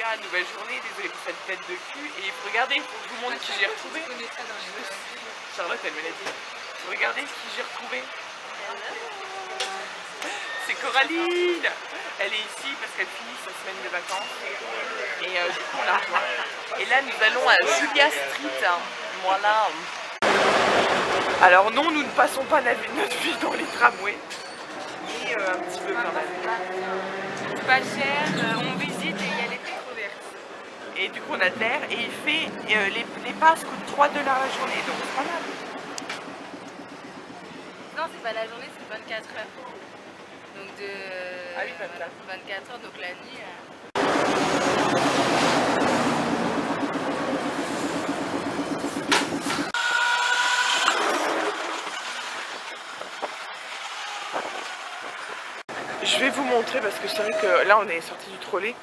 gars, nouvelle journée, désolé pour cette tête de cul. Et regardez, il faut que je vous montre qui j'ai retrouvé. Charlotte, elle me l'a dit. Regardez qui j'ai retrouvé. C'est Coraline. Elle est ici parce qu'elle finit sa semaine de vacances. Et du coup, on la rejoint. Et là, nous allons à Julia Street. Voilà. Alors non, nous ne passons pas notre vie dans les tramways. Mais un petit peu quand même. C'est pas cher, on visite et il y a les fenêtres ouvertes. Et du coup on a de l'air et il fait les passes coûtent 3 $ la journée, donc c'est pas mal. Non, c'est pas la journée, c'est 24 heures. Donc de Ah oui, 24. 24 heures, donc la nuit. Je vais vous montrer parce que c'est vrai que là on est sorti du trolley.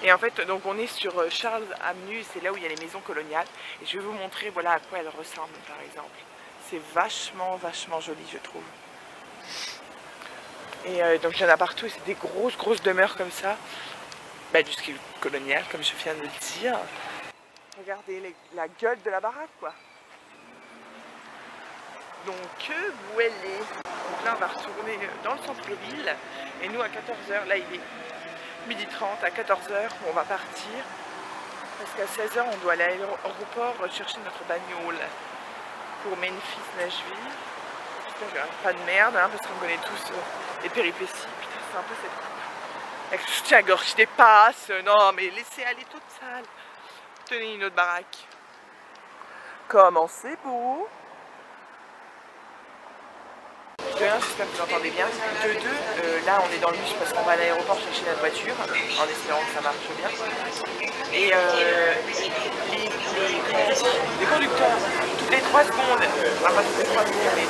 Et en fait, donc on est sur Charles Avenue, c'est là où il y a les maisons coloniales. Et je vais vous montrer voilà à quoi elles ressemblent par exemple. C'est vachement joli je trouve. Et donc il y en a partout et c'est des grosses demeures comme ça. Bah, du style colonial comme je viens de le dire. Regardez la gueule de la baraque quoi. Donc où elle est. Donc là on va retourner dans le centre-ville. Et nous à 14 h, là il est 12h30, à 14 h on va partir. Parce qu'à 16 h on doit aller à l'aéroport chercher notre bagnole pour Memphis, Nashville. Putain j'ai pas de merde hein, parce qu'on connaît tous les péripéties. Putain c'est un peu cette coupe. Avec le soutien-gorge qui dépasse. Non mais laissez aller toute sale. Tenez une autre baraque. Comment c'est beau. De 1, j'espère que vous entendez bien. De 2, là on est dans le bus parce qu'on va à l'aéroport chercher notre voiture, en espérant que ça marche bien. Et les conducteurs, toutes les 3 secondes, enfin pas toutes les 3 secondes, mais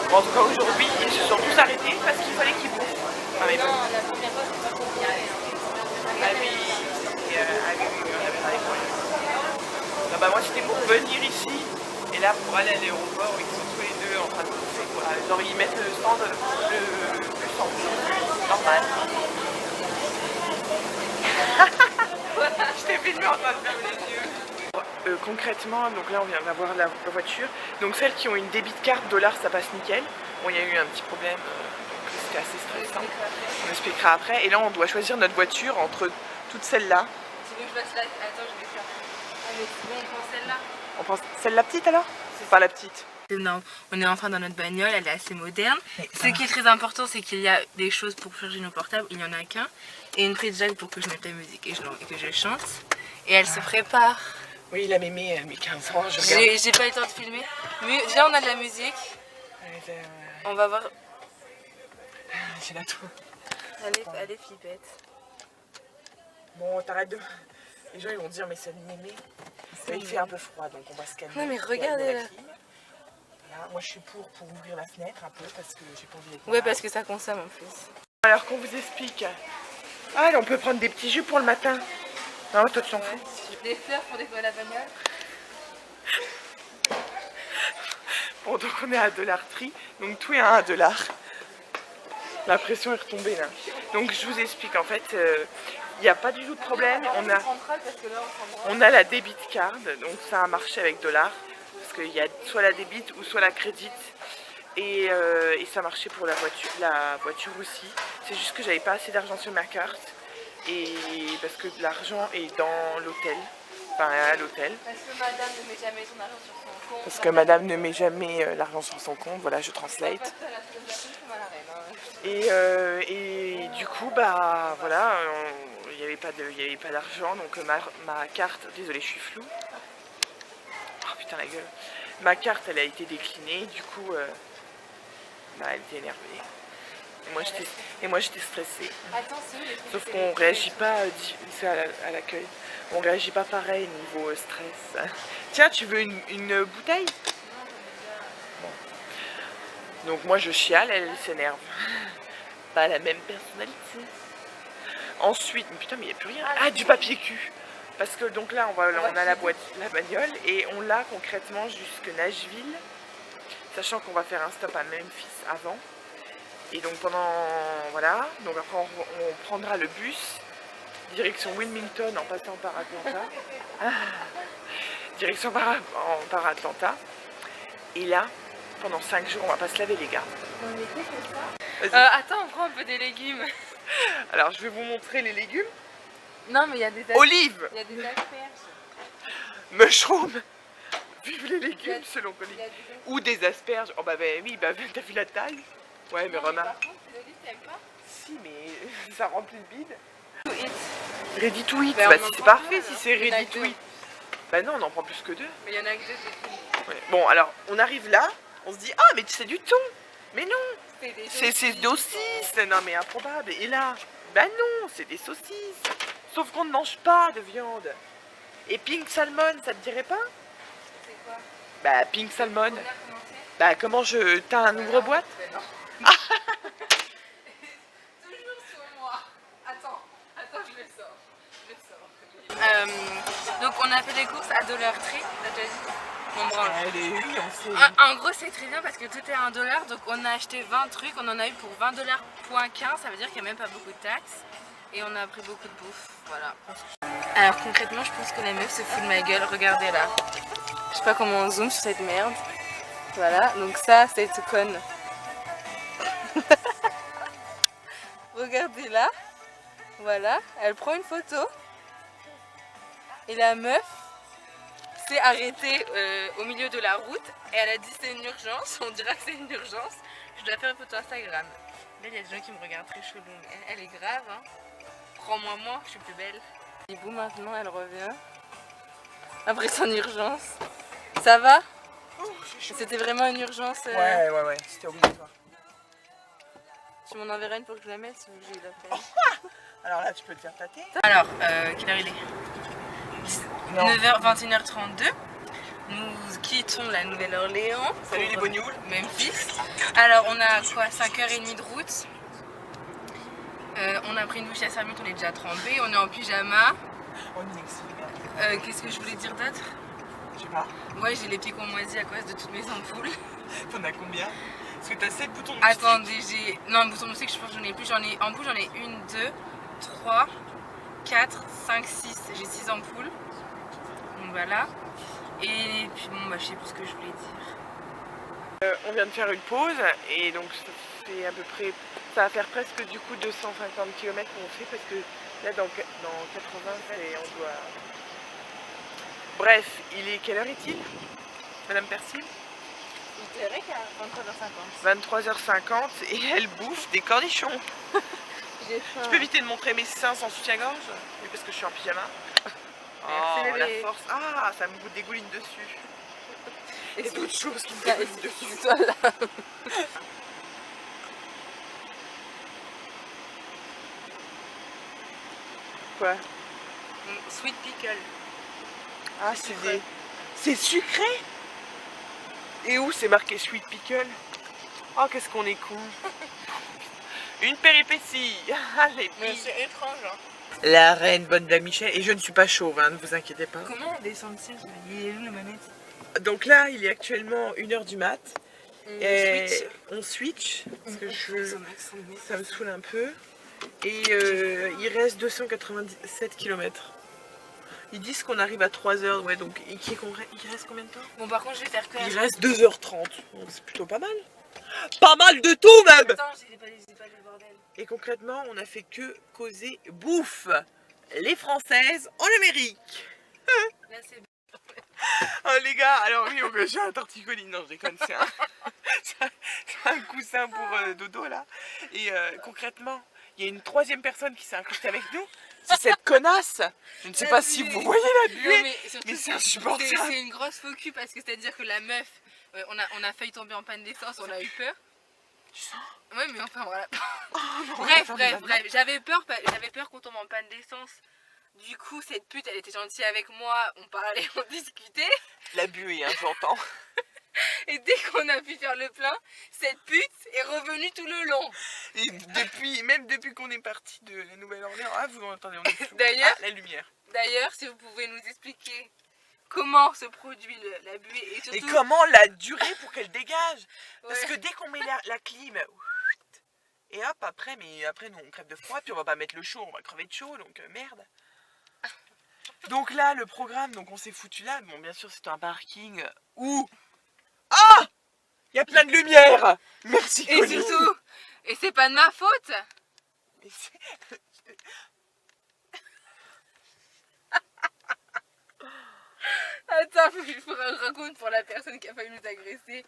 bon, en tout cas aujourd'hui, ils se sont tous arrêtés parce qu'il fallait qu'ils bouffent. Ah, mais Non, la première fois, c'est pas pour y aller. ah oui, on avait parlé pour rien. Ah bah moi c'était pour venir ici, et là pour aller à l'aéroport, ils sont tous les deux en train de bouffer quoi. Genre ils mettent le stand, le bus en plus, normal. Je t'ai filmé en train de fermer les yeux. Concrètement, donc là on vient d'avoir la voiture. Donc celles qui ont une débit carte $, ça passe nickel. Bon il y a eu un petit problème, donc c'était assez stressant. On expliquera après. Et là on doit choisir notre voiture entre toutes celles-là. Tu veux que je fasse la... Attends, je vais faire. Ah mais c'est bon, on prend celle-là. On pense celle-là petite alors? C'est pas la petite. Non, on est enfin dans notre bagnole, elle est assez moderne. Ce qui est très important, c'est qu'il y a des choses pour charger nos portables, il n'y en a qu'un. Et une prise jack pour que je mette la musique et que je chante. Et elle se prépare. Oui, la mémé, elle met 15 ans, je regarde. J'ai pas eu le temps de filmer. Mais déjà, on a de la musique. On va voir. J'ai la toux. Elle est flippette. Bon, t'arrêtes de... Les gens ils vont dire mais c'est une mémé. Il fait un peu froid donc on va se calmer. Non mais regardez là. Là, moi je suis pour ouvrir la fenêtre un peu parce que j'ai pas envie d'être... Ouais parce que ça consomme en plus. Alors qu'on vous explique. Ah là on peut prendre des petits jus pour le matin. Non toi tu t'en fous. Des fleurs pour décorer la bagnole. Bon donc on est à $tri. Donc tout est à $1. La pression est retombée là. Donc je vous explique en fait. Il n'y a pas du tout de problème, on a la debit card, donc ça a marché avec $, parce qu'il y a soit la débit ou soit la crédit, et ça marchait pour la voiture aussi. C'est juste que j'avais pas assez d'argent sur ma carte, et parce que l'argent est dans l'hôtel, enfin à l'hôtel. Parce que madame ne met jamais son argent sur son compte. Parce que madame ne met jamais l'argent sur son compte, voilà je translate. Et du coup bah voilà, il n'y avait pas d'argent, donc ma carte, désolée je suis floue. Oh putain la gueule. Ma carte elle a été déclinée, du coup bah, elle était énervée. Et moi j'étais stressée. Sauf qu'on réagit pas, c'est à l'accueil, on réagit pas pareil niveau stress. Tiens tu veux une bouteille? Bon. Donc moi je chiale, elle s'énerve. Pas la même personnalité. Ensuite, mais putain mais il n'y a plus rien. Ah du papier cul. Parce que donc là on a la bagnole et on l'a concrètement jusque Nashville. Sachant qu'on va faire un stop à Memphis avant. Et donc pendant voilà, donc après on prendra le bus direction Wilmington en passant par Atlanta. Direction par Atlanta. Et là, pendant 5 jours, on va pas se laver les gars. Attends, on prend un peu des légumes. Alors je vais vous montrer les légumes. Non mais il y a des Olives. Il y a des asperges. Mushroom. Vive les légumes selon Colline. Ou des asperges. Oh bah oui, bah t'as vu la taille. Ouais mais remarque. Par contre, les olives, t'aimes pas? Si mais ça remplit le bide. To eat. Ready to eat. Ben, Bah on en c'est prend parfait deux, si alors. c'est Il y en a ready que to deux. eat. Bah non on en prend plus que 2. Mais il y en a que deux, c'est tout. Ouais. Bon alors on arrive là. On se dit ah mais c'est du thon. Mais non. C'est saucisses. Non mais improbable. Et là, bah non, c'est des saucisses. Sauf qu'on ne mange pas de viande. Et pink salmon, ça te dirait pas? C'est quoi? Bah pink salmon. On a commencé? Bah comment je... T'as un ouvre-boîte? Ben non. Toujours sur moi. Attends, je le sors. Donc on a fait des courses à Dollar Tree, t'as déjà dit? On branle. Allez, oui, on sait. En gros c'est très bien parce que tout est à $1, donc on a acheté 20 trucs, on en a eu pour $20.15, ça veut dire qu'il n'y a même pas beaucoup de taxes. Et on a pris beaucoup de bouffe, voilà. Alors concrètement je pense que la meuf se fout de ma gueule, regardez là. Je sais pas comment on zoome sur cette merde. Voilà, donc ça c'est cette conne. Regardez là, voilà, elle prend une photo. Et la meuf s'est arrêtée au milieu de la route et elle a dit c'est une urgence, on dira que c'est une urgence. Je dois faire une photo Instagram. Là il y a des gens qui me regardent très chelou, elle est grave hein. Prends-moi moi, je suis plus belle. Et boum, maintenant elle revient. Après son urgence. Ça va? C'était vraiment une urgence. Ouais, c'était obligatoire. Tu m'en enverras une pour que je la mette si j'ai eu la peine. Alors là, tu peux te faire tâter. Alors, quelle heure il est? 9h, 21h32. Nous quittons la Nouvelle-Orléans. Salut les pour bognoules. Memphis. Alors, on a quoi? 5h30 de route. On a pris une douche à 5 minutes, on est déjà trempé. On est en pyjama. On est exilés. Qu'est-ce que je voulais dire d'autre? Je sais pas. Ouais, j'ai les pieds qu'on moisit à cause de toutes mes ampoules. T'en as combien? Parce que t'as 7 boutons de Attendez, j'ai. Non, bouton de moustique, je pense que j'en ai plus. En ampoules, j'en ai 1, 2, 3, 4, 5, 6. J'ai 6 ampoules. Donc voilà. Et puis bon, bah, je sais plus ce que je voulais dire. On vient de faire une pause et donc ça fait à peu près, ça va faire presque du coup 250 km qu'on fait parce que là dans 80 on doit... Bref, il est quelle heure est-il, Madame Persil? Il dirait qu'à 23h50. 23h50 et elle bouffe des cornichons. J'ai faim. Je peux éviter de montrer mes seins sans soutien-gorge? Oui, parce que je suis en pyjama. Merci, Oh, la bébé. force. Ah, ça me dégouline dessus. Et d'autres choses qui me Ah, dégoulinent dessus. excuse-toi là. Quoi? Sweet pickle. Ah, c'est sucré? Et où c'est marqué sweet pickle? Oh, qu'est-ce qu'on est con. Une péripétie. Allez, Mais c'est étrange hein. La reine bonne dame Michel. Et je ne suis pas chauve, hein, ne vous inquiétez pas. Comment on descend dessus? Il est où la manette? Donc là, il est actuellement 1h du mat. Et Switch. on switch. Parce que Son accent de merde. ça me saoule un peu. Et il reste 297 km. Ils disent qu'on arrive à 3h, ouais, donc il reste combien de temps? Bon, par contre, je vais faire que. Il reste 2h30, donc c'est plutôt pas mal. Pas mal de tout même. Attends, j'ai pas le bordel. Et concrètement, on a fait que causer bouffe. Les Françaises en Amérique. Là, c'est. Oh les gars, alors oui, j'ai un torticolis, non je déconne, c'est un coussin pour dodo là. Et concrètement, il y a une troisième personne qui s'est incrustée avec nous, c'est cette connasse. Je ne sais pas si vous voyez la buée, mais c'est insupportable. C'est une grosse faux cul parce que c'est-à-dire que la meuf, on a failli tomber en panne d'essence, on a eu peur. Tu sens? Ouais, mais enfin voilà. Oh, non, Bref, j'avais peur qu'on tombe en panne d'essence. Du coup, cette pute, elle était gentille avec moi, on parlait, on discutait. La buée, hein, j'entends. Et dès qu'on a pu faire le plein, cette pute est revenue tout le long. Et même depuis qu'on est parti de la Nouvelle-Orléans, ah vous entendez, on est flou. D'ailleurs, la lumière. D'ailleurs, si vous pouvez nous expliquer comment se produit la buée et surtout... Et comment la durée pour qu'elle dégage. Parce que dès qu'on met la clim, Et hop, après, mais après, nous, on crève de froid, puis on va pas mettre le chaud, on va crever de chaud, donc merde. Donc là, le programme, donc on s'est foutu là. Bon, bien sûr, c'est un parking où... Ah! Il y a plein de lumière. Merci, Et Colline. surtout, et c'est pas de ma faute. Mais c'est- Attends, faut que je raconte pour la personne qui a failli nous agresser.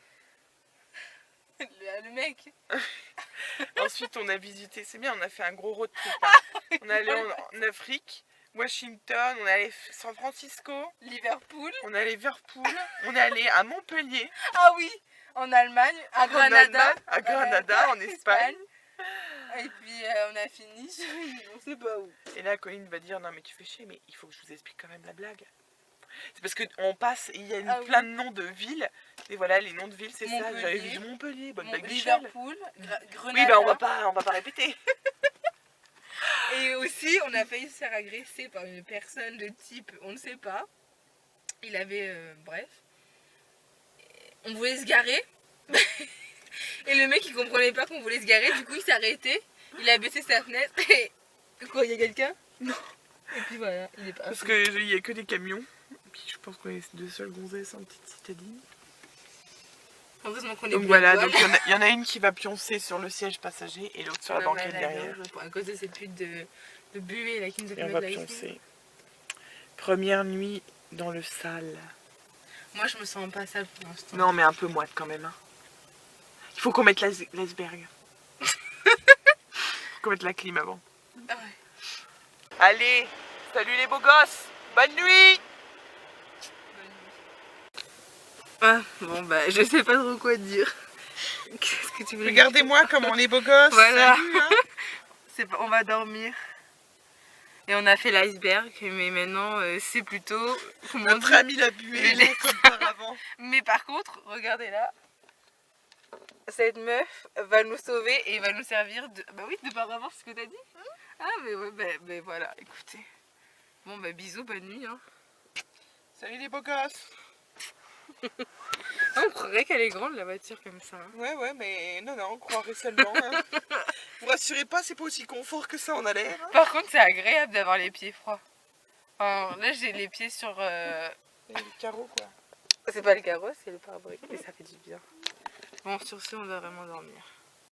Le mec. Ensuite, on a visité, c'est bien, on a fait un gros road trip. Hein. On est allé en Afrique, Washington, on est allé San Francisco, Liverpool. on est allé Liverpool, on est allé à Montpellier, Ah oui, en Allemagne, à Granada. à Granada, en Espagne. Et puis on a fini sur on sait pas où. Et là, Colline va dire, non mais tu fais chier, mais il faut que je vous explique quand même la blague. C'est parce qu'on passe, il y a plein de noms de villes, et voilà, les noms de villes, c'est ça. J'avais vu Montpellier, bonne blague Michel. Liverpool, Grenada. Oui, ben on va pas répéter. Et aussi, on a failli se faire agresser par une personne de type, on ne sait pas. Il avait, bref. On voulait se garer. Et le mec, il comprenait pas qu'on voulait se garer. Du coup, il s'est arrêté. Il a baissé sa fenêtre. Et... Quoi, il y a quelqu'un? Non. Et puis voilà, il est parti. Parce qu'il y a que des camions. Et puis je pense qu'on est deux seuls gonzesses en petite citadine. Heureusement qu'on est Donc voilà, donc il y en a une qui va pioncer sur le siège passager et l'autre sur la banquette derrière. À cause de ces putes de buée là qui nous a fait Et on mettre va là pioncer. ici. Première nuit dans le sale. Moi je me sens pas sale pour l'instant. Non mais un peu moite quand même. Hein. Il faut qu'on mette l'iceberg. Il faut qu'on mette la clim avant. Ah ouais. Allez, salut les beaux gosses. Bonne nuit. Ah, bon bah je sais pas trop quoi dire. Qu'est-ce que tu veux dire? Regardez-moi comment on est beaux gosses. Voilà. Salut, hein. On va dormir. Et on a fait l'iceberg, mais maintenant c'est plutôt... Notre ami la buée, là, comme par avant. Mais par contre, regardez là. Cette meuf va nous sauver et va nous servir de... Bah oui, de par avant, c'est ce que t'as dit. Ah mais ouais, bah voilà, écoutez. Bon bah bisous, bonne nuit. Hein. Salut les beaux gosses. On croirait qu'elle est grande la voiture comme ça. Hein. Ouais, mais non, on croirait seulement. Hein. Vous rassurez pas, c'est pas aussi confort que ça en a l'air. Hein. Par contre, c'est agréable d'avoir les pieds froids. Enfin, là, j'ai les pieds sur... Et le carreau, quoi. C'est pas le carreau, c'est le pare-brise. Et ça fait du bien. Bon, sur ce, on doit vraiment dormir.